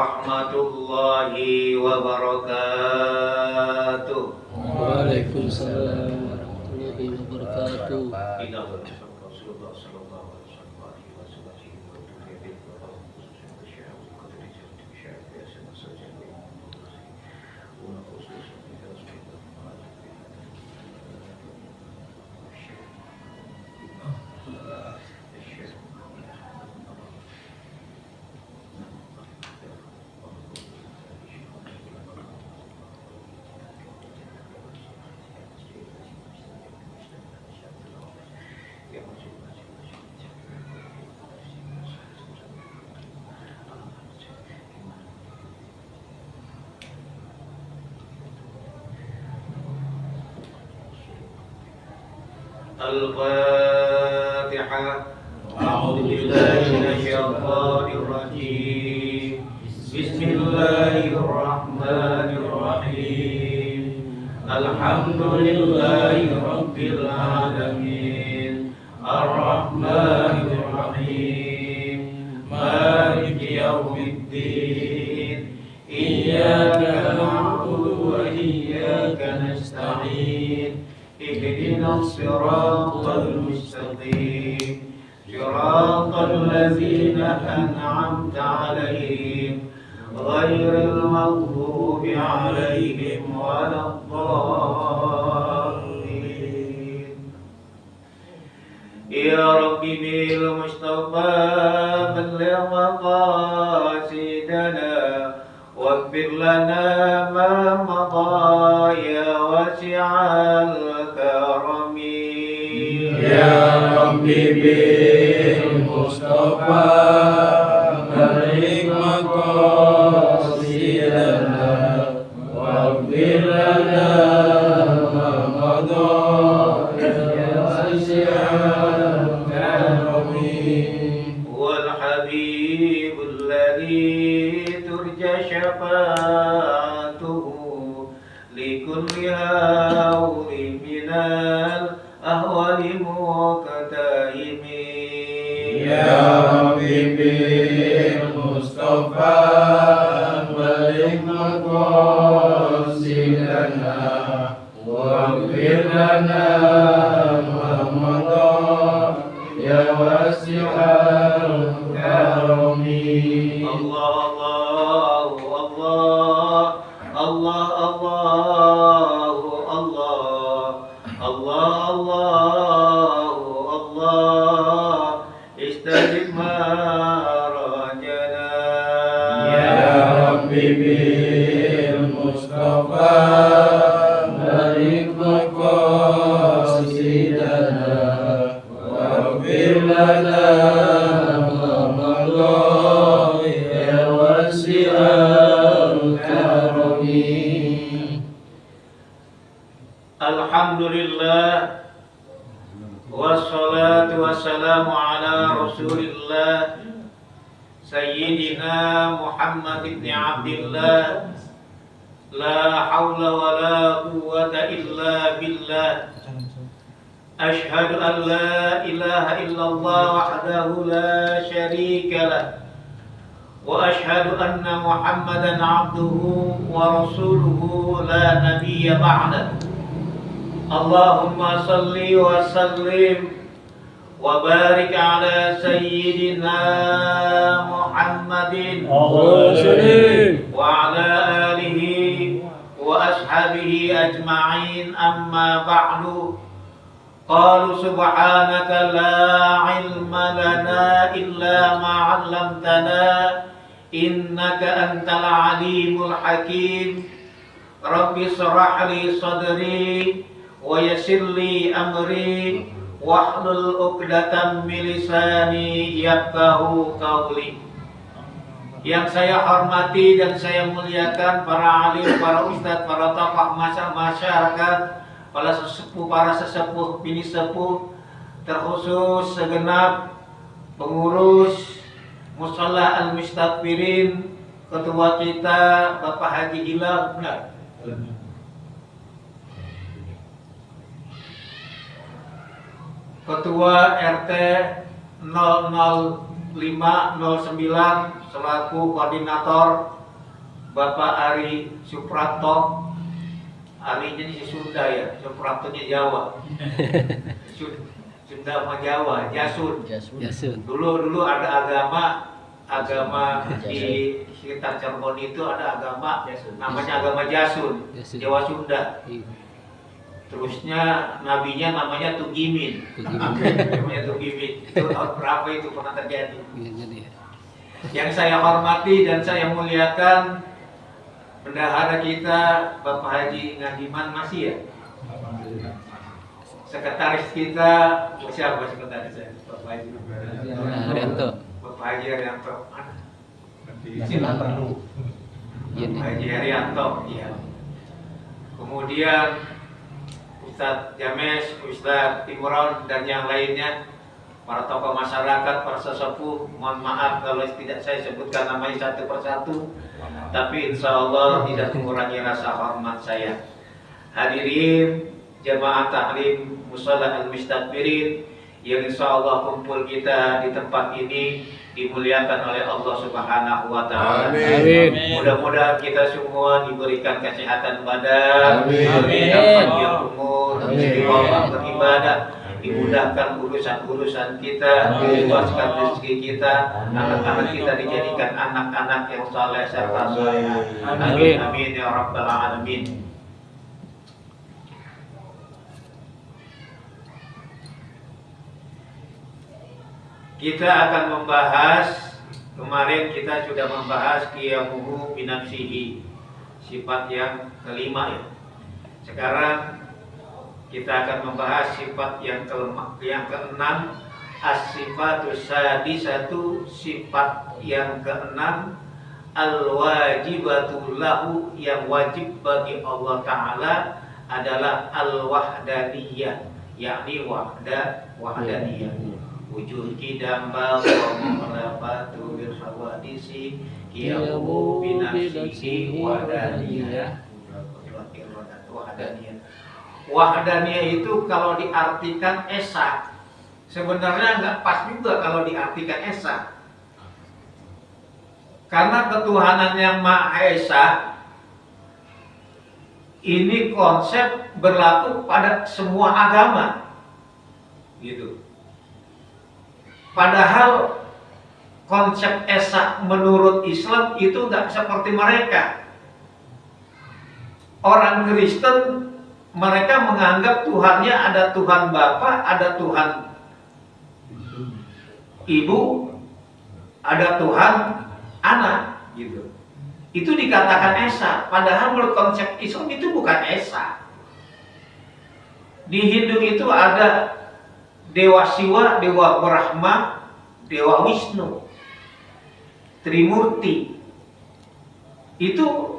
warahmatullahi wabarakatuh. Waalaikumsalam warahmatullahi wabarakatuh. Al-Fatihah. A'udzu billahi minasyaitonir rajim. Bismillahirrahmanirrahim. Alhamdulillahi rabbil alamin. Ar-Rahmanir Rahim. Maliki yaumiddin. Iyyaka na'budu wa iyyaka nasta'in. اهدنا الصراط المستقيم صراط الذين أنعمت عليهم غير المغضوب عليهم ولا الضالين. يا ربي بالمصطفى بلغ مقاصدنا واغفر لنا ما مضى يا واسع الكرم. يا ربي بالمصطفى بلغ مقاصدنا واغفر لنا ما مضى يا واسع الكرم. والحبيب الذي ترجى شفاعته لكل هول من الأهوال مقتحم. يا ربي بالمصطفى بلغ مقاصدنا واغفر لنا ما مضى يا واسع الكرم. الله الله الله الله الله استجب ما رجنا. يا ربي بالمصطفى بلغ مقاصدنا واغفر لنا ما مضى يا واسع الكرم. Alhamdulillah wassalatu wassalamu ala rasulillah Sayyidina Muhammad ibn Abdillah. La hawla wa la quwwata illa billah. Ashhadu an la ilaha illallah wahdahu la sharika lah. Wa ashhadu anna Muhammadan abduhu wa rasuluhu la nabiyya ba'dah. Allahumma salli wa sallim wa barik ala sayyidina Muhammadin wa ala alihi wa ashabihi ajma'in, amma ba'du. Qalu subhanaka la ilma lana illa ma 'allamtana innaka antal alimul hakim. Rabbi shrah li sadri wa yassir li amri wahlul 'uqdatam min lisani yafqahu qawli. Yang saya hormati dan saya muliakan para alim, para ustadz, para tokoh masyarakat, para sesepuh, bini sepuh, terkhusus segenap pengurus Musholla Al-Mustaghfirin, ketua kita Bapak Haji Hilal, benar. Ketua RT 002 509 selaku koordinator Bapak Ari Supratto. Arinya di Sunda ya, Suprattonya Jawa. Sunda sama Jawa, Jasun. Dulu ada agama di sekitar Cirebon itu ada agama namanya agama Jasun, Jawa Sunda. Terusnya nabinya namanya Tugimin. Namanya Tugimin. Itu tahun berapa itu pernah terjadi? Yang saya hormati dan saya muliakan bendahara kita Bapak Haji Ngadiman masih ya? Sekretaris kita siapa sekretaris saya? Bapak Haji Haryanto. Bapak Haji Haryanto. perlu. Bapak Haji Haryanto, iya. Kemudian Ustadz James, Ustadz Timurun dan yang lainnya, para tokoh masyarakat, para sesepuh, mohon maaf kalau tidak saya sebutkan namanya satu persatu, tapi insya Allah tidak mengurangi rasa hormat saya. Hadirin jamaah taklim musalla al-mustakbirin yang insya Allah kumpul kita di tempat ini dimuliakan oleh Allah Subhanahu wa Ta'ala. Mudah-mudahan kita semua diberikan kesehatan badan, dan panjang umur, istiqomah beribadah, dimudahkan urusan-urusan kita, dibebaskan rezeki kita, anak-anak kita dijadikan anak-anak yang saleh serta saleh. Amin amin ya rabbal alamin. Kita akan membahas, kemarin kita sudah membahas qiyamuhu binafsihi, sifat yang kelima ya. Sekarang kita akan membahas sifat yang keenam, as-sifatus sadisatu, sifat yang keenam, al-wajibatu lahu, yang wajib bagi Allah Ta'ala adalah al-wahdaniyah, yakni wahdaniyah. Wujud kidam bahwa mengelabatu bil hawadisi qiyamuhu binafsihi wahdaniyah. Wahdaniyah itu kalau diartikan esa, sebenarnya nggak pas juga kalau diartikan esa, karena ketuhanan yang Maha Esa ini konsep berlaku pada semua agama, gitu. Padahal konsep esa menurut Islam itu nggak seperti mereka. Orang Kristen mereka menganggap Tuhannya ada Tuhan Bapa, ada Tuhan Ibu, ada Tuhan Anak, gitu. Itu dikatakan esa, padahal menurut konsep Islam itu bukan esa. Di Hindu itu ada Dewa Siwa, Dewa Brahma, Dewa Wisnu, Trimurti. Itu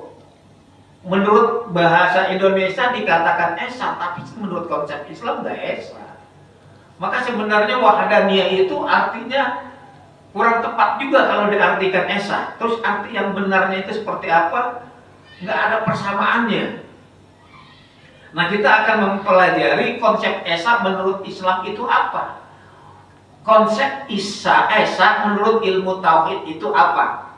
menurut bahasa Indonesia dikatakan esa, tapi menurut konsep Islam nggak esa. Maka sebenarnya wahdaniyah itu artinya kurang tepat juga kalau diartikan esa. Terus arti yang benarnya itu seperti apa? Nggak ada persamaannya. Nah, kita akan mempelajari konsep esa menurut Islam itu apa. Konsep esa menurut ilmu tauhid itu apa?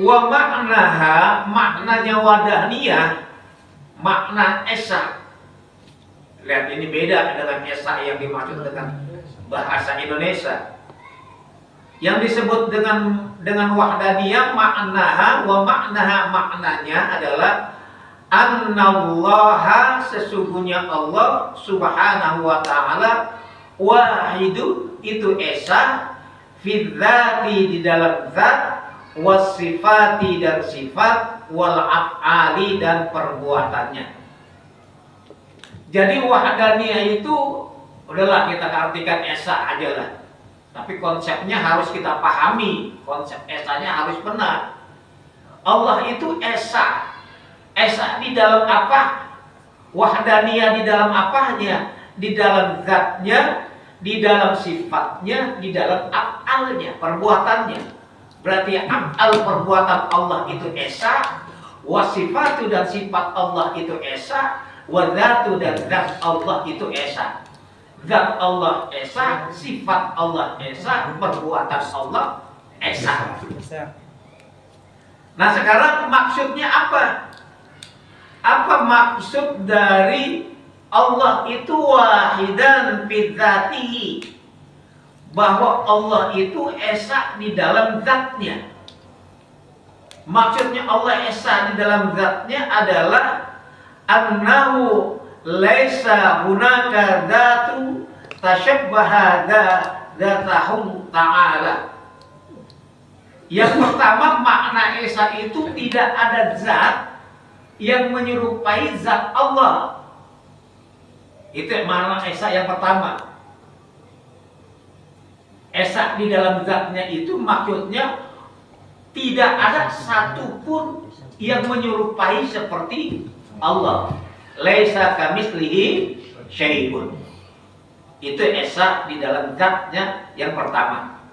Wa maknaha, maknanya wahdaniyah, makna esa. Lihat, ini beda dengan esa yang dimaksud dengan bahasa Indonesia. Yang disebut dengan wahdaniyah, maknaha wa maknaha, maknanya adalah annallaha, sesungguhnya Allah Subhanahu wa Ta'ala, wahidu, itu esa, fi dzati, di dalam zat, wasifati, dan sifat, wal af'ali, dan perbuatannya. Jadi wahdaniyah itu udahlah kita artikan esa aja lah. Tapi konsepnya harus kita pahami, konsep esanya harus benar. Allah itu esa. Esa di dalam apa? Wahdaniyah di dalam apanya? Di dalam zatnya, di dalam sifatnya, di dalam af'alnya, perbuatannya. Berarti af'al, perbuatan Allah itu esa, wasifatu, dan sifat Allah itu esa, wa dzatu dan zat Allah itu esa. Zat Allah esa, sifat Allah esa, perbuatan Allah esa. Nah sekarang maksudnya apa? Apa maksud dari Allah itu wahidan fi dzatihi? Bahwa Allah itu esa di dalam zatnya. Maksudnya Allah esa di dalam zatnya adalah annahu laisa hunaka dzatu tashabbaha dzatahu ta'ala. Yang pertama, makna esa itu tidak ada zat yang menyerupai zat Allah. Itu makna esa yang pertama. Esa di dalam zatnya itu maksudnya tidak ada satupun yang menyerupai seperti Allah. Laisa kamitslihi syai'un. Itu esa di dalam zatnya yang pertama.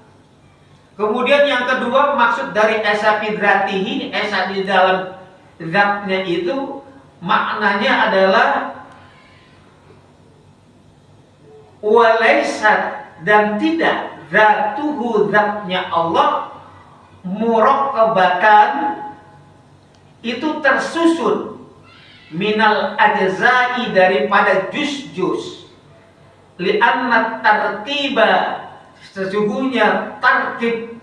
Kemudian yang kedua, maksud dari esa fi dzatihi, esa di dalam zatnya itu maknanya adalah walaisat dan tidak zatuhu zatnya Allah murakkabatan itu tersusun minal ajza'i daripada juz-juz li'anna tartiba sesungguhnya tartib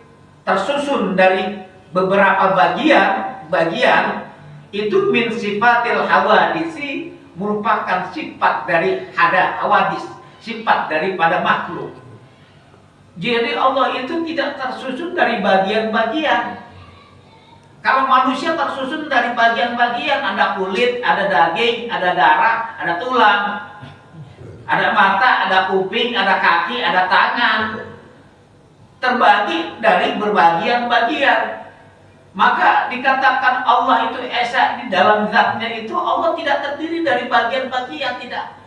tersusun dari beberapa bagian itu min sifatil hawadisi merupakan sifat dari hawadis, sifat daripada makhluk. Jadi Allah itu tidak tersusun dari bagian-bagian. Kalau manusia tersusun dari bagian-bagian, ada kulit, ada daging, ada darah, ada tulang, ada mata, ada kuping, ada kaki, ada tangan. Terbagi dari berbagian-bagian. Maka dikatakan Allah itu esa di dalam zatnya itu Allah tidak terdiri dari bagian-bagian, tidak.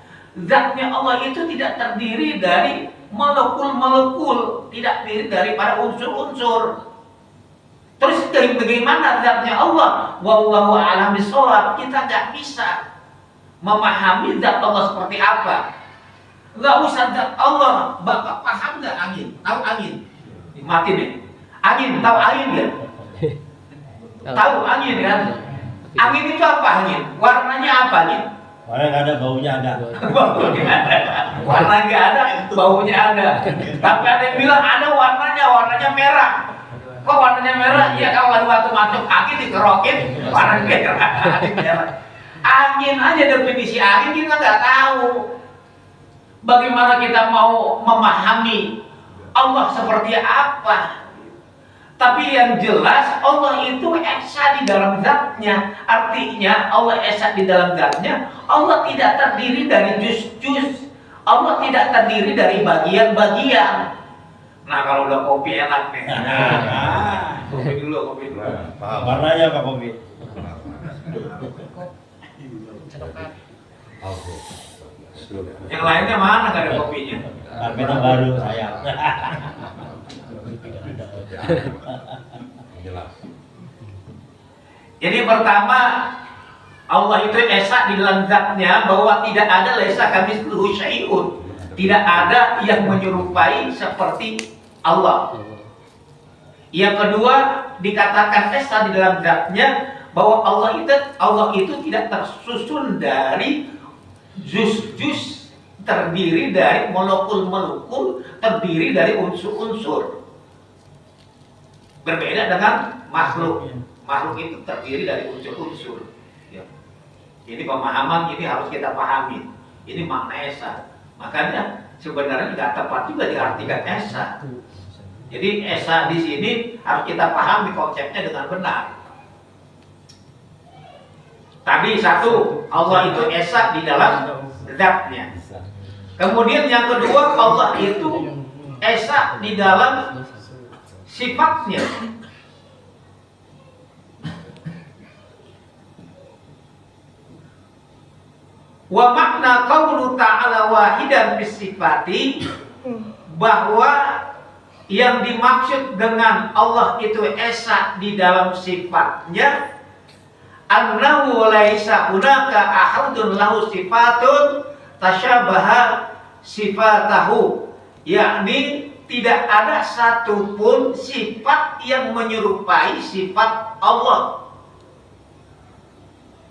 Zatnya Allah itu tidak terdiri dari molekul-molekul, tidak terdiri daripada unsur-unsur. Terus dari bagaimana zatnya Allah? Wallahu a'lam bishawab. Kita nggak bisa memahami zat Allah seperti apa. Nggak usah zat Allah. Bapak paham nggak angin? Tahu angin? Mati nih. Angin, tahu angin nggak? Tahu angin kan? Angin itu apa angin? Warnanya apa angin? Warna nggak ada, baunya ada. Baunya ada. Warna nggak ada, baunya ada. Tapi ada yang bilang ada warnanya merah. Kok warnanya merah? Ya kalau waktu masuk angin dikerokin warna merah. Angin aja, definisi angin kita nggak tahu. Bagaimana kita mau memahami Allah seperti apa? Tapi yang jelas Allah itu esa di dalam zatnya. Artinya Allah esa di dalam zatnya. Allah tidak terdiri dari juz-juz. Allah tidak terdiri dari bagian-bagian. Nah kalau udah kopi enak nih. Kopi dulu. Warnanya apa kopi? Yang lainnya mana nggak ada kopinya? Karpet baru saya. Jadi pertama, Allah itu esa di dalam zatnya, bahwa tidak ada laisa kamitslihi syai'un. Tidak ada yang menyerupai seperti Allah. Yang kedua, dikatakan esa di dalam zatnya, bahwa Allah itu tidak tersusun dari juz-juz, terdiri dari molekul-molekul, terdiri dari unsur-unsur. Berbeda dengan makhluk. Makhluk itu terdiri dari unsur-unsur. Ya. Ini pemahaman, ini harus kita pahami. Ini makna esa. Makanya sebenarnya nggak tepat juga diartikan esa. Jadi esa di sini harus kita pahami konsepnya dengan benar. Tadi satu, Allah itu esa di dalam zatnya. Kemudian yang kedua, Allah itu esa di dalam sifatnya. Wa makna qaulu ta'ala wahidan bisifati, bahwa yang dimaksud dengan Allah itu esa di dalam sifatnya annahu laisa hunaka ahadun lahu sifatun tasyabaha sifatahu, yakni tidak ada satupun sifat yang menyerupai sifat Allah.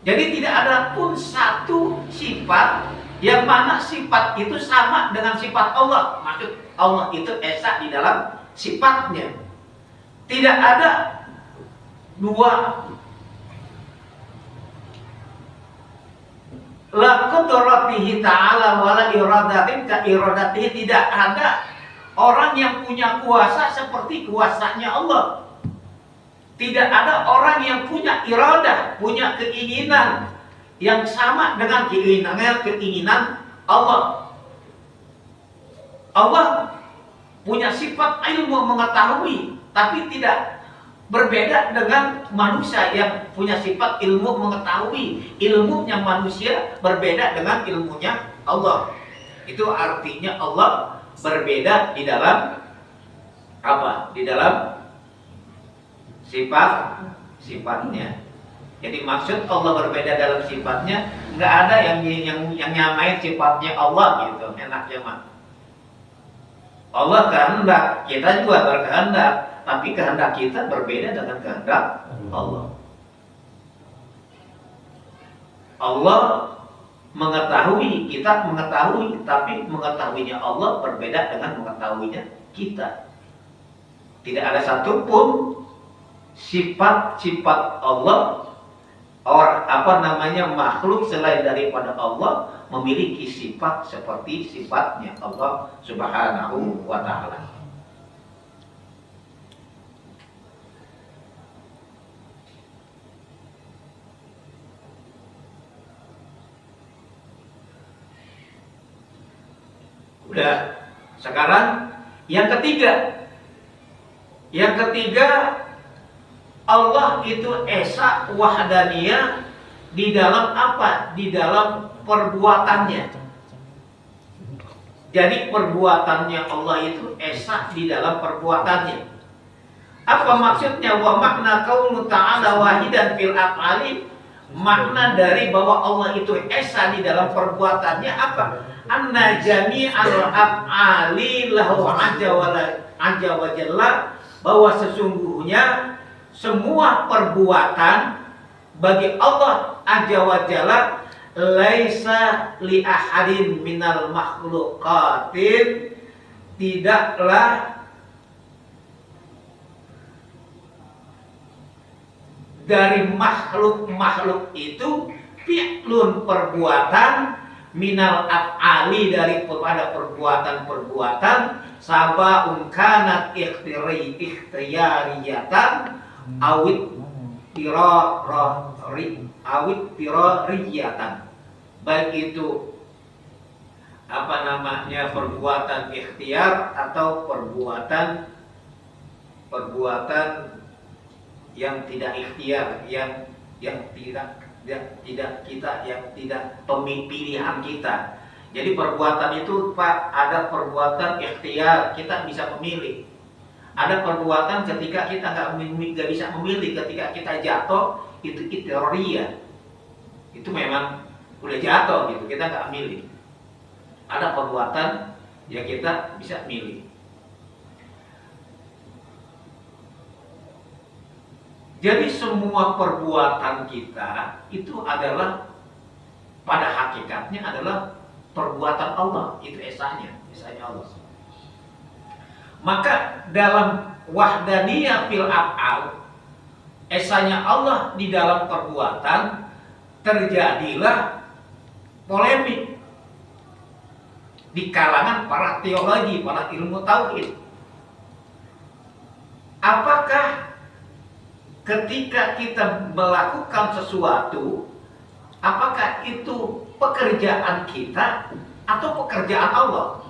Jadi tidak ada pun satu sifat yang mana sifat itu sama dengan sifat Allah. Maksud Allah itu esa di dalam sifatnya. Tidak ada dua. La qudratihi ta'ala wala iradatin ka iradatihi, tidak ada orang yang punya kuasa seperti kuasanya Allah. Tidak ada orang yang punya iradah, punya keinginan yang sama dengan keinginan Allah. Allah punya sifat ilmu mengetahui, tapi tidak berbeda dengan manusia yang punya sifat ilmu mengetahui. Ilmunya manusia berbeda dengan ilmunya Allah. Itu artinya Allah berbeda di dalam apa? Di dalam sifatnya. Jadi maksud Allah berbeda dalam sifatnya, nggak ada yang nyamain sifatnya Allah gitu. Enaknya mah. Allah kehendak, kita juga berkehendak, tapi kehendak kita berbeda dengan kehendak Allah. Allah mengetahui, kita mengetahui, tapi mengetahuinya Allah berbeda dengan mengetahuinya kita. Tidak ada satupun sifat-sifat Allah makhluk selain daripada Allah memiliki sifat seperti sifatnya Allah Subhanahu wa ta'ala. Udah, sekarang yang ketiga. Yang ketiga, Allah itu esa wahdaniyah di dalam apa? Di dalam perbuatannya. Jadi perbuatannya Allah itu esa di dalam perbuatannya. Apa maksudnya? Wa makna qaulu ta'ala wahidan fil af'ali. Makna dari bahwa Allah itu esa di dalam perbuatannya apa? Anna jami'al af'ali lahu azza wa jalla, bahwa sesungguhnya semua perbuatan bagi Allah Azza wa Jalla laisa li ahadin minal makhluqatin, tidaklah dari makhluk-makhluk itu fi'lun perbuatan minal af'ali daripada perbuatan-perbuatan sabaun kanat ikhtiyariyatan awit tirariyatan, baik itu perbuatan ikhtiar atau perbuatan yang tidak ikhtiar, yang tidak pemilihan kita. Jadi perbuatan itu Pak, ada perbuatan ikhtiar, kita bisa memilih. Ada perbuatan ketika kita nggak bisa memilih, ketika kita jatuh itu ikhtiariyah. Itu memang udah jatuh gitu, kita nggak milih. Ada perbuatan yang kita bisa milih. Jadi semua perbuatan kita itu adalah pada hakikatnya adalah perbuatan Allah, itu esanya Allah. Maka dalam wahdaniyah fil af'al, esanya Allah di dalam perbuatan, terjadilah polemik di kalangan para teologi, para ilmu tauhid. Apakah ketika kita melakukan sesuatu, apakah itu pekerjaan kita atau pekerjaan Allah?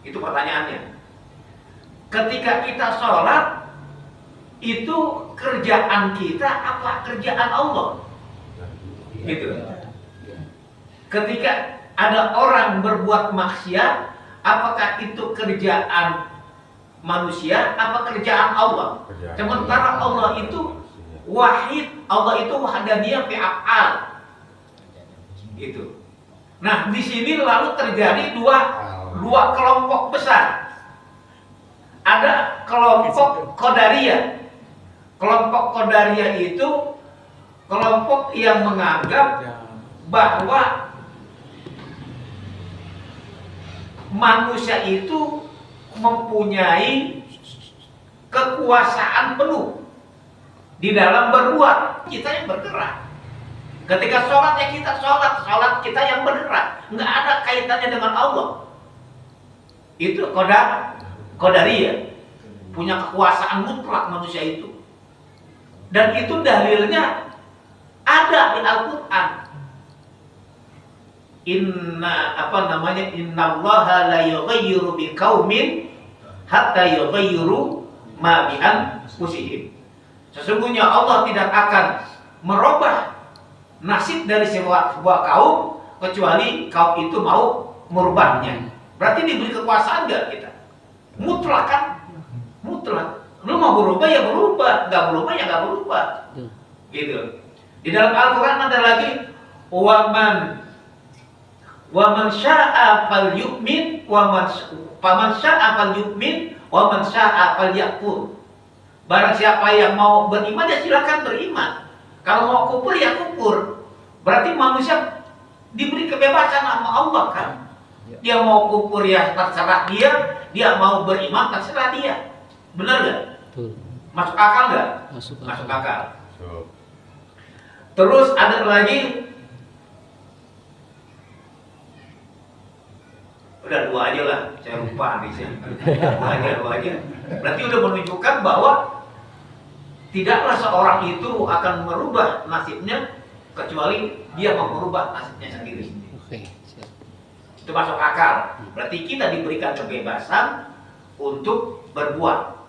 Itu pertanyaannya. Ketika kita sholat, itu kerjaan kita apa kerjaan Allah? Gitu. Ketika ada orang berbuat maksiat, apakah itu kerjaan manusia apa kerjaan Allah? Sementara Allah itu wahid, Allah itu wahdaniyah fi af'al. Gitu. Nah, di sini lalu terjadi dua kelompok besar. Ada kelompok Qadariyah. Kelompok Qadariyah itu kelompok yang menganggap bahwa manusia itu mempunyai kekuasaan penuh di dalam berbuat. Kita yang bergerak. Ketika sholat ya kita sholat kita yang bergerak. Nggak ada kaitannya dengan Allah. Itu Qadariyah. Punya kekuasaan mutlak manusia itu. Dan itu dalilnya ada di Al-Quran. Innallaha la yughayyiru biqaumin hatta yughayyiru ma bi anfusihim. Sesungguhnya Allah tidak akan merubah nasib dari sebuah kaum kecuali kaum itu mau merubahnya. Berarti diberi kekuasaan enggak kita? Mutlak kan? Mutlak. Lu mau berubah ya berubah, nggak berubah ya nggak berubah. Gitu. Di dalam Al-Quran ada lagi waman syaa falyu'min faman syaa falyu'min waman syaa falyakfur. Barang siapa yang mau beriman ya silakan beriman. Kalau mau kufur ya kufur. Berarti manusia diberi kebebasan sama Allah kan. Dia mau kufur ya terserah dia mau beriman terserah dia. Benar nggak? Masuk akal nggak? Masuk akal. Terus ada lagi, udah dua aja lah, saya lupa di sini. Dua aja. Berarti udah menunjukkan bahwa tidaklah seorang itu akan merubah nasibnya kecuali dia mau merubah nasibnya sendiri. Oke, siap. Itu masuk akal. Berarti kita diberikan kebebasan untuk berbuat.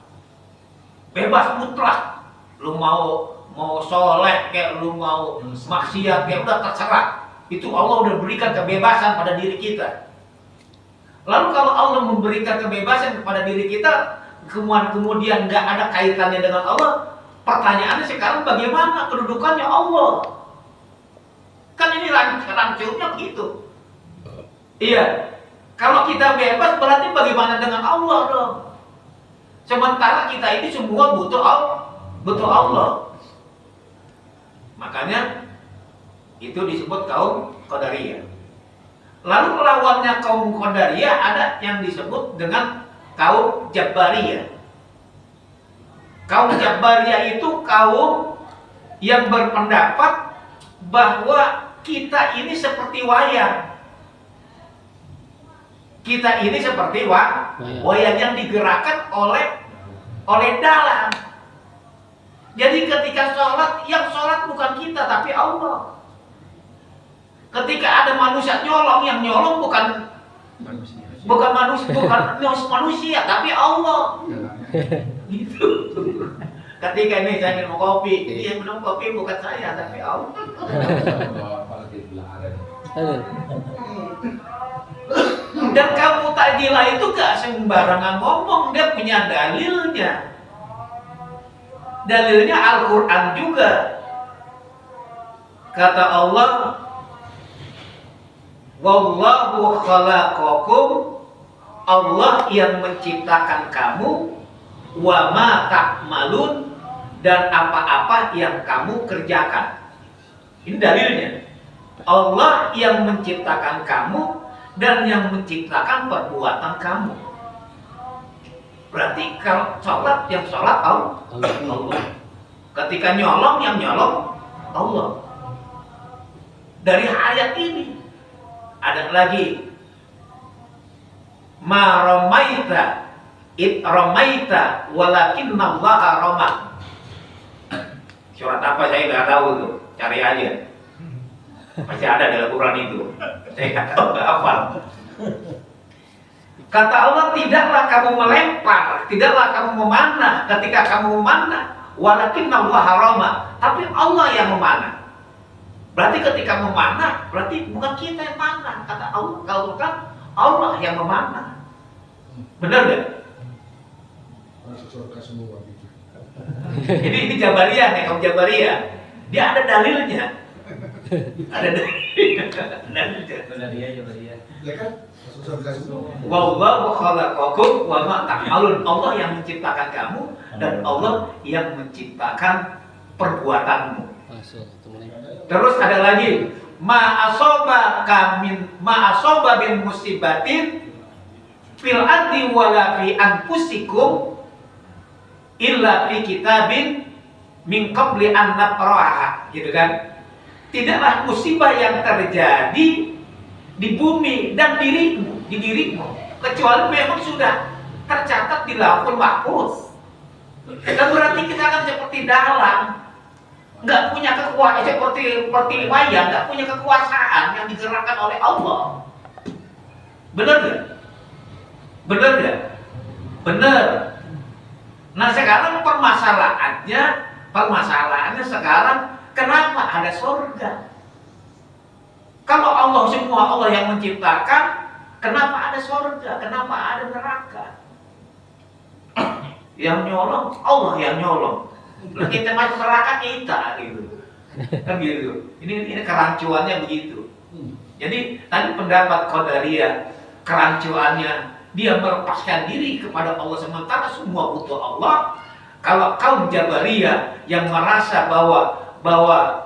Bebas mutlak. Lu mau soleh kayak lu mau maksiat kayak udah terserah. Itu Allah udah berikan kebebasan pada diri kita. Lalu kalau Allah memberikan kebebasan kepada diri kita, kemudian nggak ada kaitannya dengan Allah, pertanyaannya sekarang bagaimana kedudukannya Allah? Kan ini rancurnya begitu. Iya. Kalau kita bebas berarti bagaimana dengan Allah dong? Sementara kita ini semua butuh Allah. Makanya itu disebut kaum Qadariyah. Lalu lawannya kaum Qadariyah ada yang disebut dengan kaum Jabariyah. Kaum Jabariyah itu kaum yang berpendapat bahwa kita ini seperti wayang. Kita ini seperti wayang yang digerakkan oleh dalang. Jadi ketika sholat, yang sholat bukan kita tapi Allah. Ketika ada manusia nyolong, yang nyolong bukan manusia tapi Allah. Gitu. Ketika ini saya minum kopi, dia minum kopi bukan saya tapi Allah. Dan kamu Mu'tazilah itu gak sembarangan ngomong, dia punya dalilnya. Dalilnya Al-Quran juga. Kata Allah, wallahu khalaqakum, Allah yang menciptakan kamu, wa ma ta'malun, dan apa-apa yang kamu kerjakan. Ini dalilnya. Allah yang menciptakan kamu dan yang menciptakan perbuatan kamu. Berarti kalau sholat, yang sholat Allah. Ketika nyolong, yang nyolong Allah. Dari ayat ini ada lagi, ma ramaita id ramaita walakinna Allaha rama. Surat apa saya nggak tahu tuh, cari aja. Masih ada dalam Quran itu. Saya nggak tahu, nggak hafal. Kata Allah, tidaklah kamu melempar, tidaklah kamu memanah. Ketika kamu memanah, walakinna Allaha rama, tapi Allah yang memanah. Berarti ketika memanah, berarti bukan kita yang manah. Kata Allah, kalau kan Allah yang memanah. Benar nggak? Masuk surga semua gitu. Ini Jabariyah nih, kaum Jabariyah. Dia ada dalilnya. Ada dalilnya. Ya kan? Susah bisa semua. Wallahu khalaqakum wa ma ta'malun. Allah yang menciptakan kamu dan Allah yang menciptakan perbuatanmu. Terus ada lagi, ma asoba bin musibatin fil ardi wala fi anfusikum illa fi kitabin min qabli an nabraha, gitu kan? Tidaklah musibah yang terjadi di bumi dan di dirimu kecuali memang sudah tercatat di Lauhul Mahfuz. Dan berarti kita akan seperti dalang, nggak punya kekuasaan, seperti wayang, nggak punya kekuasaan yang digerakkan oleh Allah. Benar nggak? Benar nggak? Benar. Nah sekarang permasalahannya sekarang kenapa ada surga? Kalau Allah semua Allah yang menciptakan, kenapa ada surga? Kenapa ada neraka? Yang nyolong Allah yang nyolong. Lah kita masuk neraka kita gitu. Kan gitu. Ini kerancuannya begitu. Jadi tadi pendapat Qadariyah, kerancuannya dia melepaskan diri kepada Allah sementara semua butuh Allah. Kalau kaum Jabariyah yang merasa bahwa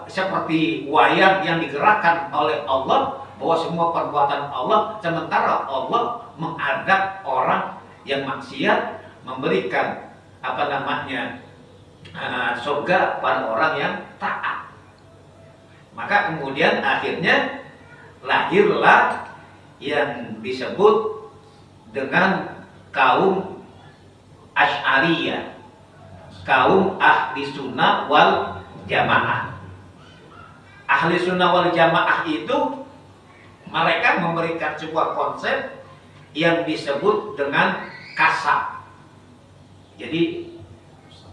seperti wayang yang digerakkan oleh Allah, bahwa semua perbuatan Allah, sementara Allah mengadab orang yang maksiat, memberikan surga pada orang yang taat. Maka kemudian akhirnya lahirlah yang disebut dengan kaum Asy'ariyah, kaum ahli sunnah wal jamaah. Ahli sunnah wal jamaah itu mereka memberikan sebuah konsep yang disebut dengan kasab. Jadi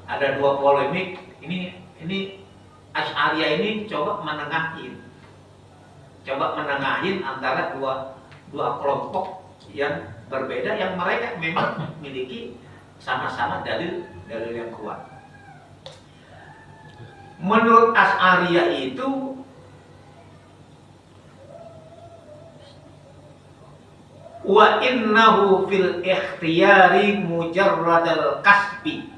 ada dua polemik. Ini Asy'ariyah ini coba menengahin antara dua kelompok yang berbeda yang mereka memang memiliki sama-sama dalil yang kuat. Menurut Asy'ariyah itu wa innahu fil ikhtiyari mujarradal kasbi.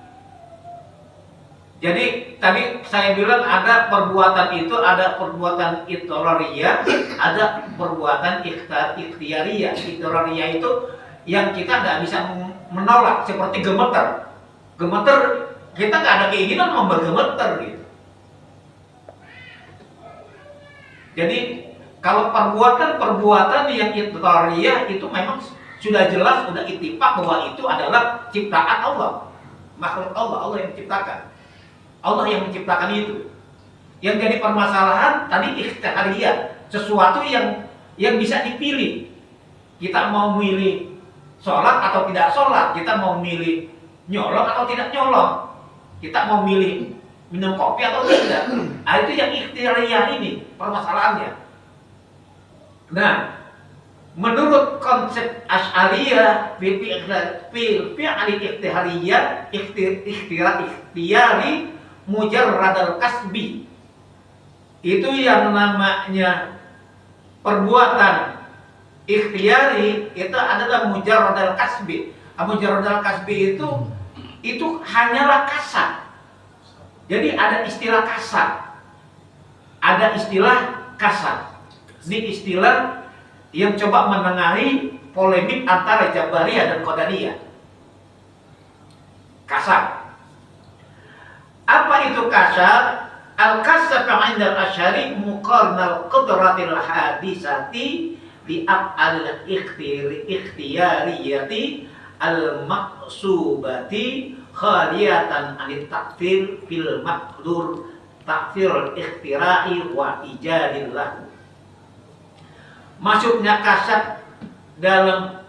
Jadi tadi saya bilang ada perbuatan itu, ada perbuatan idrariyah, ada perbuatan ikhtiyariyah. Idrariyah itu yang kita nggak bisa menolak, seperti gemeter. Gemeter kita nggak ada keinginan mau bergemeter gitu. Jadi kalau perbuatan yang idrariyah itu memang sudah jelas, sudah ittifaq bahwa itu adalah ciptaan Allah, makhluk Allah yang menciptakan. Allah yang menciptakan itu. Yang jadi permasalahan tadi ikhtiyariyah, sesuatu yang bisa dipilih. Kita mau milih sholat atau tidak sholat, kita mau milih nyolong atau tidak nyolong, kita mau milih minum kopi atau tidak. Nah, itu yang ikhtiyariyah ini permasalahannya. Nah, menurut konsep Asy'ariyah ikhtiyari mujarradal kasbi, itu yang namanya perbuatan ikhtiyari itu adalah mujarradal kasbi. Mujarradal kasbi itu hanyalah kasar. Jadi ada istilah kasar, ada istilah kasar. Ini istilah yang coba menengahi polemik antara Jabariyah dan Qadariyah. Kasar. Apa itu kasar? Al-kasar 'inda al-Asy'ari muqarnal qudratil hadisati bi af'al ikhtiyariyati al-maqsubati khaliyatan anit takfir fil maqdur takfir ikhtira'i wa ijadil lahu. Masuknya kasar dalam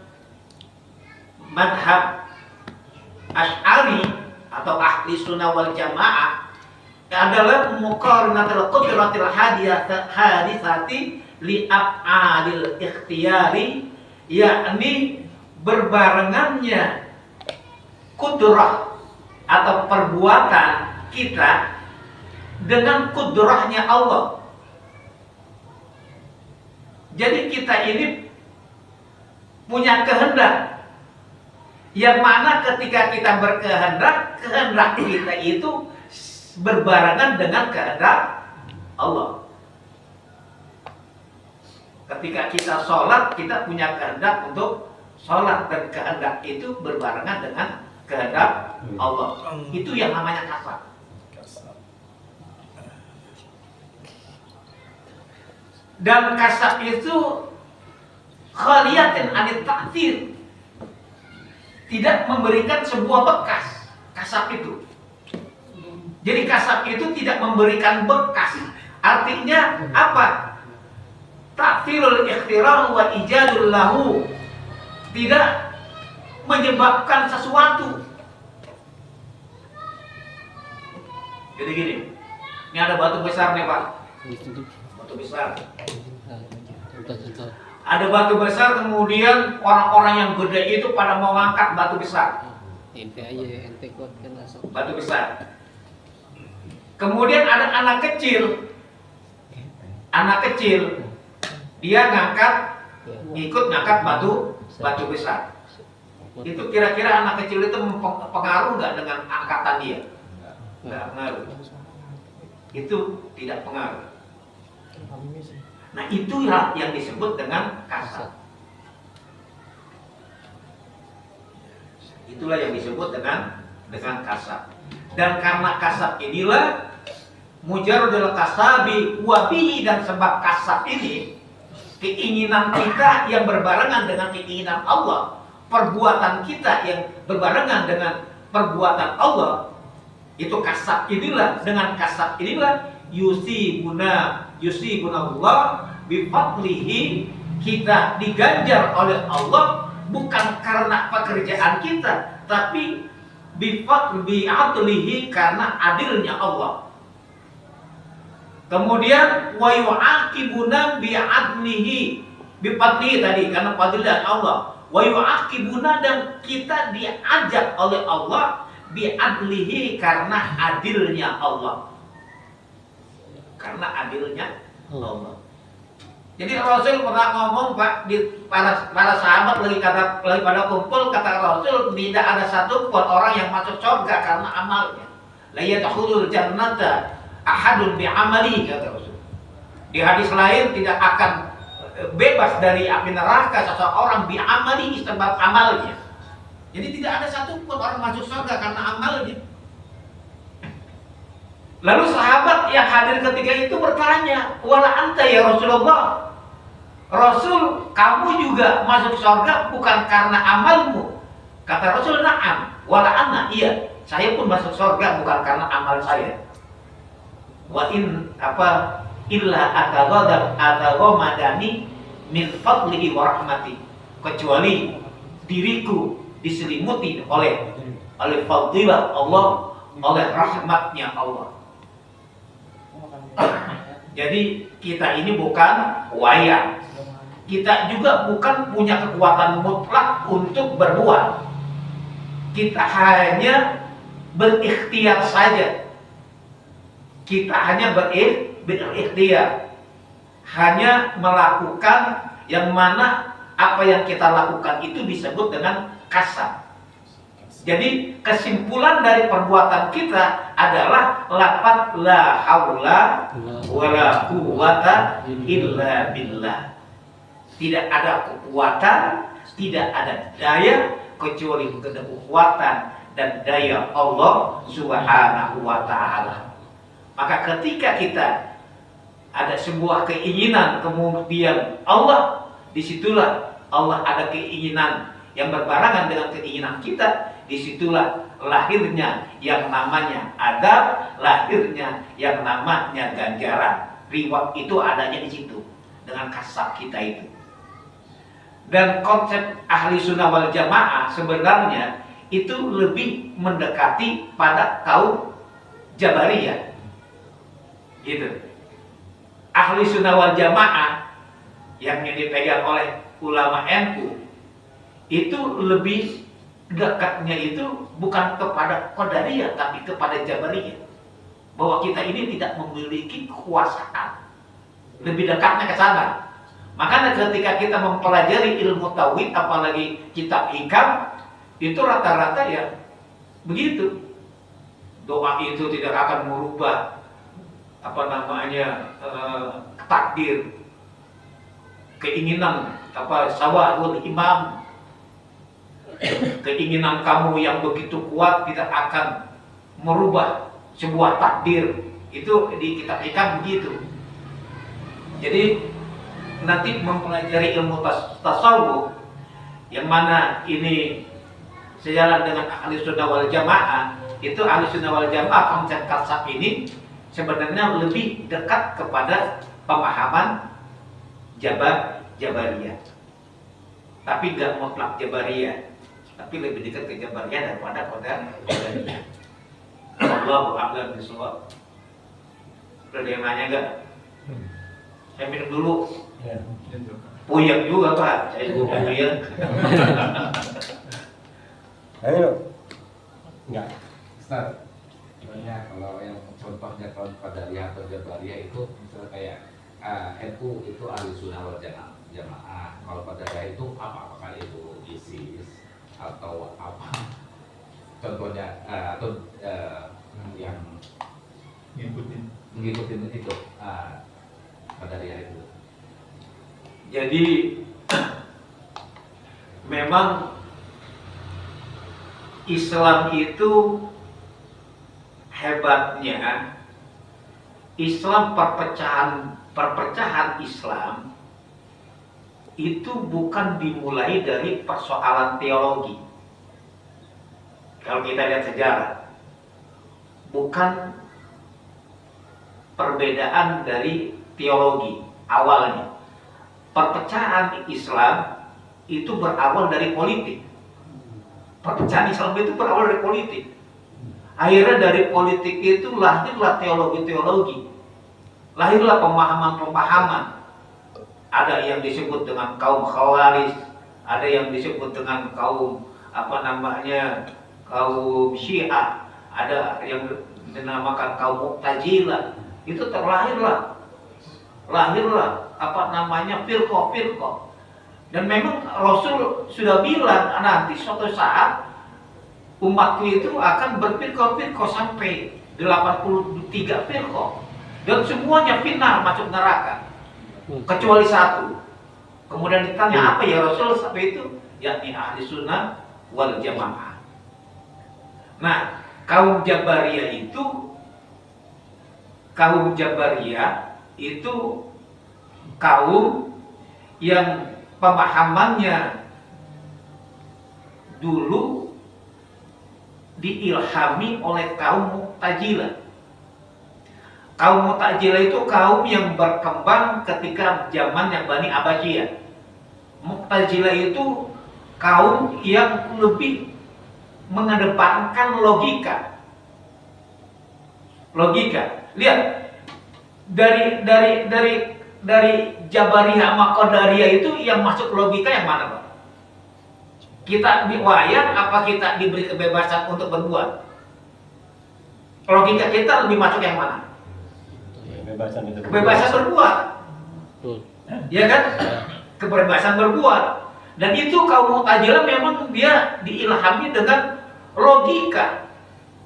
madhab Asy'ari atau ahli sunnah wal jamaah adalah muqarnatul qudratil hadisati li af'alil ikhtiyari, yakni berbarengannya kudrah atau perbuatan kita dengan kudrahnya Allah. Jadi kita ini punya kehendak, yang mana ketika kita berkehendak, kehendak kita itu berbarengan dengan kehendak Allah. Ketika kita sholat, kita punya kehendak untuk sholat, dan kehendak itu berbarengan dengan kehendak Allah. Itu yang namanya kasab. Dan kasab itu khaliyatin anit ta'thir, tidak memberikan sebuah bekas. Kasab itu, jadi kasab itu tidak memberikan bekas. Artinya apa? Ta'thirul ikhtirar wa ijadul lahu, tidak menyebabkan sesuatu. Jadi gini, ini ada batu besar nih Pak, batu besar. Contoh. Ada batu besar, kemudian orang-orang yang gede itu pada mau ngangkat batu besar. Ente aja, ente kuat kan langsung. Batu besar. Kemudian ada anak kecil, dia ngangkat, ikut ngangkat batu besar. Itu kira-kira anak kecil itu pengaruh nggak dengan angkatan dia? Nggak pengaruh. Itu tidak pengaruh. Nah, itulah yang disebut dengan kasab. Itulah yang disebut dengan kasab. Dan karena kasab inilah mujarradul kasabi wa bihi, dan sebab kasab ini keinginan kita yang berbarengan dengan keinginan Allah, perbuatan kita yang berbarengan dengan perbuatan Allah, itu kasab inilah. Dengan kasab inilah yusibuna Allah bifadlihi, kita diganjar oleh Allah bukan karena pekerjaan kita, tapi bi'adlihi, karena adilnya Allah. Kemudian wa yu'aqibuna bi'adlihi, bifadlihi tadi karena fadilah Allah. Wa yu'aqibuna, dan kita diajak oleh Allah bi'adlihi, karena adilnya Allah. Karena adilnya Allah. Jadi Rasul pernah ngomong Pak, di para sahabat lagi pada kumpul, kata Rasul, tidak ada satu pun orang yang masuk surga karena amalnya. La yadkhulul jannata ahadun bi'amali, kata Rasul. Di hadis lain, tidak akan bebas dari api neraka seseorang bi'amali, sebab amalnya. Jadi tidak ada satu pun orang masuk surga karena amalnya. Lalu sahabat yang hadir ketika itu bertanya, wala anta ya Rasulullah, Rasul, kamu juga masuk surga bukan karena amalmu? Kata Rasul, na'am, wala anna, iya, saya pun masuk surga bukan karena amal saya. Wa in illa ataghamadani min fadlihi wa rahmati, kecuali diriku diselimuti oleh fadilah Allah, oleh rahmatnya Allah. Jadi kita ini bukan wayang, kita juga bukan punya kekuatan mutlak untuk berbuat. Kita hanya berikhtiar saja. Kita hanya berikhtiar, hanya melakukan yang mana apa yang kita lakukan itu disebut dengan kasab. Jadi kesimpulan dari perbuatan kita adalah lafaz la haula wala quwwata illa billah. Tidak ada kekuatan, tidak ada daya kecuali kekuatan dan daya Allah Subhanahu wa taala. Maka ketika kita ada sebuah keinginan, kemudian Allah, disitulah Allah ada keinginan yang berbarengan dengan keinginan kita. Disitulah lahirnya yang namanya adab, lahirnya yang namanya ganjaran. Reward itu adanya di situ dengan kasab kita itu. Dan konsep ahli sunnah wal jamaah sebenarnya itu lebih mendekati pada kaum Jabariyah, gitu. Ahli sunnah wal jamaah yang dipegang oleh ulama NU itu lebih dekatnya itu bukan kepada Qadariyah tapi kepada Jabariyah, bahwa kita ini tidak memiliki kekuasaan, lebih dekatnya ke sana. Makanya ketika kita mempelajari ilmu tauhid, apalagi kitab hikam, itu rata-rata ya begitu. Doa itu tidak akan merubah takdir, keinginan sawahul imam, keinginan kamu yang begitu kuat tidak akan merubah sebuah takdir. Itu di kitab hikam begitu. Jadi nanti mempelajari ilmu tasawuf yang mana ini sejalan dengan ahli sunnah wal jamaah, itu ahli sunnah wal jamaah konsep kasab ini sebenarnya lebih dekat kepada pemahaman Jabariyah, tapi nggak mutlak Jabariyah, tapi lebih dekat ke Jabariyah daripada Qadariyah. Allahu a'lam bishawab. Udah ada yang nanya nggak? Saya minum dulu. Puyeng juga Pak, saya juga puyeng. Ayo. Enggak. Ustaz, gimana kalau yang contohnya kalau Qadariyah atau Jabariyah itu misalnya kayak NU itu ahli sunnah wal jamaah, kalau Qadariyah itu apa? Apakah itu ISIS atau apa? Contohnya atau yang ngikutin itu Qadariyah itu. Jadi memang Islam itu hebatnya, Islam perpecahan Islam itu bukan dimulai dari persoalan teologi. Kalau kita lihat sejarah, bukan perbedaan dari teologi awalnya. Perpecahan Islam itu berawal dari politik. Perpecahan Islam itu berawal dari politik. Akhirnya dari politik itu lahirlah teologi-teologi, lahirlah pemahaman-pemahaman. Ada yang disebut dengan kaum Khawarij, ada yang disebut dengan kaum kaum Syiah, ada yang dinamakan kaum Mu'tazilah. Itu lahirlah firqah. Dan memang Rasul sudah bilang nanti suatu saat umatku itu akan berfirqah sampai 83 firqah, dan semuanya final masuk neraka kecuali satu. Kemudian ditanya apa ya Rasul sampai itu, yakni ahli sunnah wal jamaah. Nah, kaum Jabariyah itu kaum yang pemahamannya dulu diilhami oleh kaum Mu'tazilah. Kaum Mu'tazilah itu kaum yang berkembang ketika zamannya Bani Abbasiyah. Mu'tazilah itu kaum yang lebih mengedepankan logika. Lihat dari Jabariyah sama Qadariyah itu yang masuk logika yang mana, Pak? Kita diwayang apa kita diberi kebebasan untuk berbuat? Logika kita lebih masuk yang mana? Kebebasan berbuat. Ya kan? Kebebasan berbuat. Dan itu kaum Mu'tazilah memang dia diilhami dengan logika.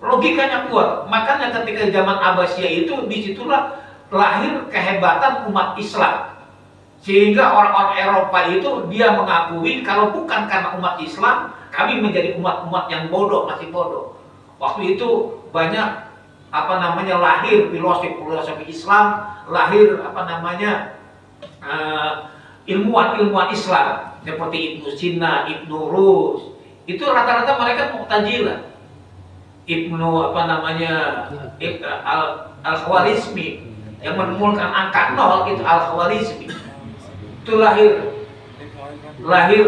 Logikanya kuat. Makanya ketika zaman Abbasiyah itu disitulah lahir kehebatan umat Islam. Sehingga orang-orang Eropa itu dia mengakui kalau bukan karena umat Islam, kami menjadi umat-umat yang bodoh, masih bodoh. Waktu itu banyak lahir filosofi Islam, lahir ilmuwan-ilmuwan Islam seperti Ibnu Sina, Ibnu Rus. Itu rata-rata mereka Mu'tazilah. Al-Khwarizmi yang menemukan angka 0 itu Al-Khwarizmi. Itu lahir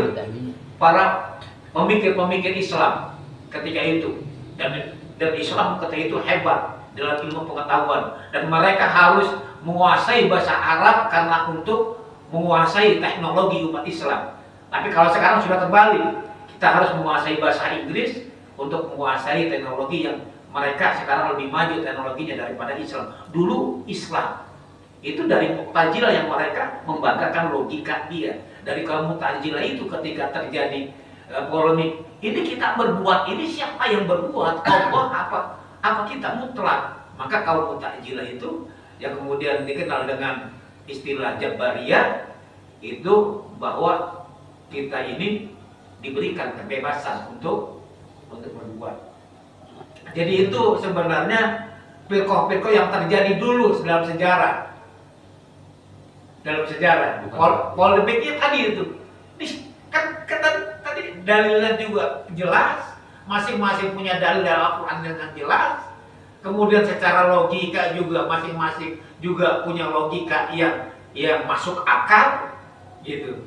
para pemikir-pemikir Islam ketika itu, dan Islam ketika itu hebat dalam ilmu pengetahuan, dan mereka harus menguasai bahasa Arab karena untuk menguasai teknologi umat Islam. Tapi kalau sekarang sudah terbalik, Kita harus menguasai bahasa Inggris untuk menguasai teknologi yang mereka sekarang lebih maju teknologinya daripada Islam. Dulu Islam itu dari Mu'tazilah yang mereka membanggakan logika dia. Dari kaum Mu'tazilah itu ketika terjadi polemik, ini kita berbuat, ini siapa yang berbuat? Allah apa kita mutlak? Maka kaum Mu'tazilah itu yang kemudian dikenal dengan istilah Jabariyah itu bahwa kita ini diberikan kebebasan untuk berbuat. Jadi itu sebenarnya firqah-firqah yang terjadi dulu dalam sejarah. Polemiknya tadi itu. Kan tadi dalilnya juga jelas, masing-masing punya dalil dalam Al-Qur'an dengan jelas. Kemudian secara logika juga masing-masing juga punya logika yang masuk akal gitu.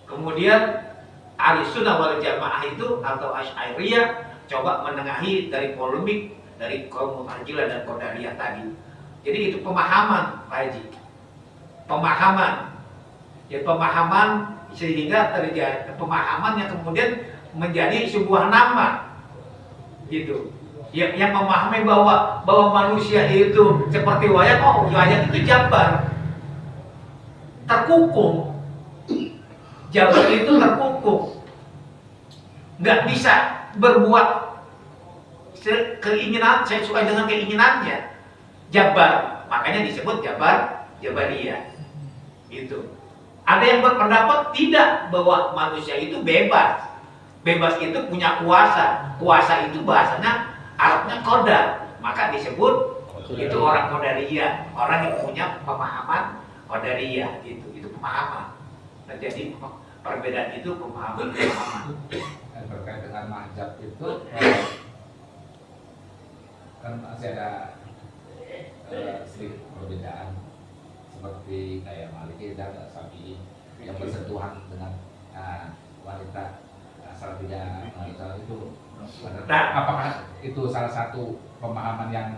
Kemudian Ahlussunnah wal Jamaah itu atau Asy'ariyah coba menengahi dari polemik dari kaum Mu'tazilah dan Qadariyah tadi. Jadi itu pemahaman, Pak Haji. Pemahaman. Ya pemahaman sehingga terjadi pemahaman yang kemudian menjadi sebuah nama. Gitu. Yang memahami bahwa manusia itu seperti wayang, wayang itu jabar. Terkukung. Jabar itu terkukung. Nggak bisa berbuat keinginan sesuai dengan keinginannya. Jabar, makanya disebut Jabariyah. Gitu. Ada yang berpendapat tidak bahwa manusia itu bebas. Bebas itu punya kuasa. Kuasa itu bahasanya Arabnya qadar, maka disebut itu orang Qadariyah, orang yang punya pemahaman Qadariyah. Itu pemahaman. Terjadi perbedaan itu pemahaman. Terkait dengan mazhab itu kan masih ada sedikit perbedaan seperti kayak Maliki dan Syafi'i yang bersentuhan dengan wanita asal tidak wanita itu. Nah, apakah itu salah satu pemahaman yang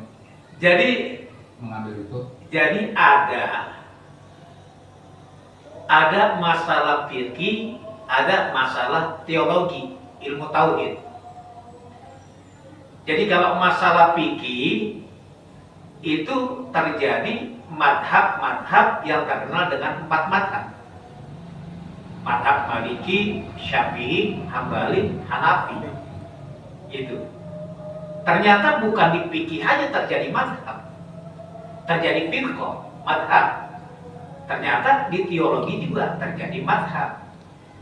jadi mengambil itu? Jadi ada masalah fikih, ada masalah teologi, ilmu tauhid. Jadi kalau masalah fikih itu terjadi madhab-madhab yang terkenal dengan 4 madhab. Madhab Maliki, Syafi'i, Hambali, Hanafi. Itu. Ternyata bukan di fikih hanya terjadi madhab, terjadi firqah, madhab. Ternyata di teologi juga terjadi madhab.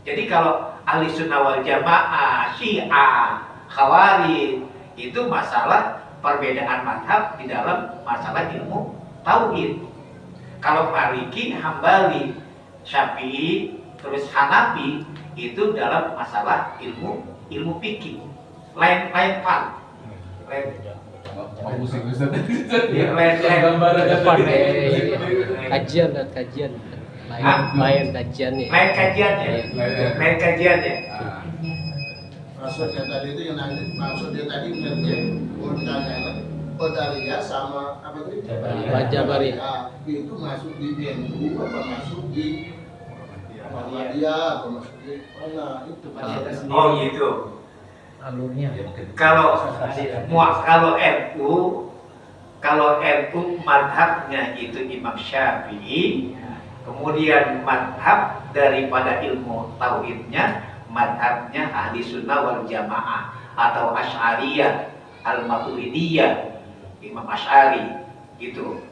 Jadi kalau Ahlussunnah wal Jamaah, Syiah, Khawarij itu masalah perbedaan madhab di dalam masalah ilmu tauhid. Kalau Maliki, Hambali, Syafi'i, terus Hanafi itu dalam masalah ilmu fikih. Lain pan. Mau musik Ustaz. Lain Depan kajian. Lain kajiannya. Lain kajiannya. Maksudnya tadi itu yang maksudnya tadi mengerti Qadariyah sama apa tadi? Jabariyah. Itu masuk di NU apa masuk di Muhammadiyah apa masuk di mana itu? Oh gitu. Alurnya. Kalau NU madhabnya itu Imam Syafi'i, kemudian madhab daripada ilmu tauhidnya madhabnya Ahlussunnah wal Jamaah atau Asy'ariyah, Al-Maturidiyah, Imam Asy'ari gitu.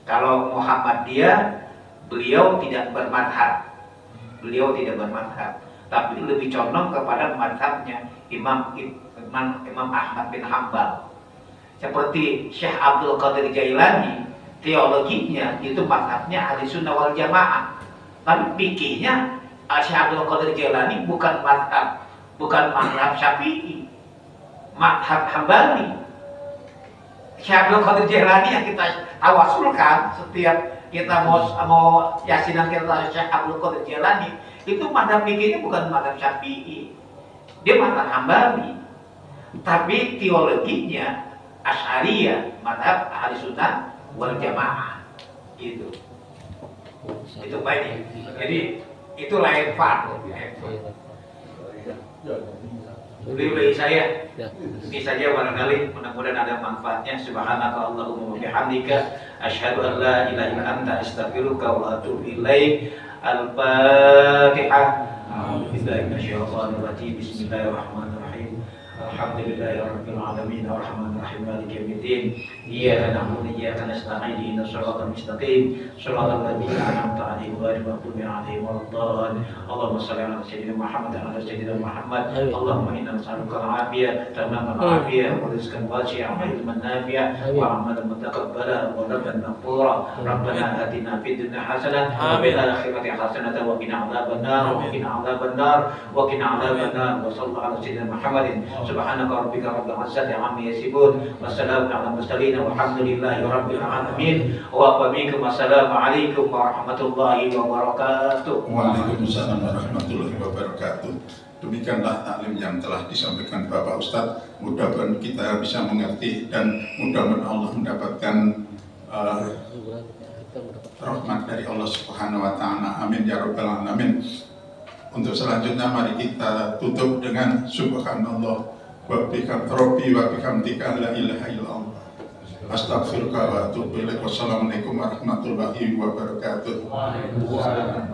Kalau Muhammadiyah beliau tidak bermadhab. Tapi lebih condong kepada madhabnya Imam Ahmad bin Hanbal. Seperti Syekh Abdul Qadir Jailani, teologinya itu madhabnya Ahlussunnah wal Jamaah. Tapi fikihnya Syekh Abdul Qadir Jailani bukan madhab Syafi'i, madhab Hambali. Syekh Abdul Qadir Jailani yang kita tawasulkan setiap kita mau yasinan kita Syekh Abdul Qadir Jailani, itu madhab fikihnya bukan madhab Syafi'i, dia madhab Hambali. Tapi teologinya Asy'ariyah, madhab Ahlussunnah wal Jamaah. Gitu. Itu baik. Jadi itu lain fard. Beli saya. Ya. Ini saja barangkali, mudah-mudahan ada manfaatnya. Subhanaka Allahumma wa bihamdika asyhadu an la ilaha illa anta astaghfiruka wa atubu ilaik. Al-Fatihah. A'udzubillahi minasyaitonir rajim. Bismillahirrahmanirrahim. Alhamdulillahirabbil alamin arrahmanir rahim maliki yaumiddin. Iyyaka na'budu wa iyyaka nasta'in ihdinas siratal mustaqim siratal ladzina an'amta 'alaihim ghairil maghdubi 'alaihim waladdallin. Allahumma shalli 'ala sayyidina Muhammad wa 'ala sayyidina Muhammad. Allahumma inna nas'aluka al-'afiyah tamamal 'afiyah wa rizqan wasi'an wa ilman nafi'an wa 'amalan mutaqabbalan wa rabban maghfura. Rabbana atina fid dunya hasanah wa fil akhirati hasanah wa qina 'adzabannar wa qina 'adzabannar wa qina 'adzabannar wa sallallahu 'ala sayyidina Muhammadin. Subhanaka rabbika rabbil izzati 'amma yasifun wa salamun 'alal mursalin walhamdulillahi rabbil alamin. Wa bikum assalamu alaikum warahmatullahi wabarakatuh. Waalaikumsalam warahmatullahi wabarakatuh. Demikianlah taklim yang telah disampaikan Bapak Ustadz. Mudah-mudahan kita bisa mengerti dan mudah-mudahan Allah mendapatkan rahmat dari Allah Subhanahu wa taala. Amin ya rabbal alamin. Untuk selanjutnya mari kita tutup dengan subhanallah wa bihamdihi wa bihamdika la ilaha illallah. Astaghfiruka wa atubu ilaik. Wassalamualaikum warahmatullahi wabarakatuh. Waalaikumsalam.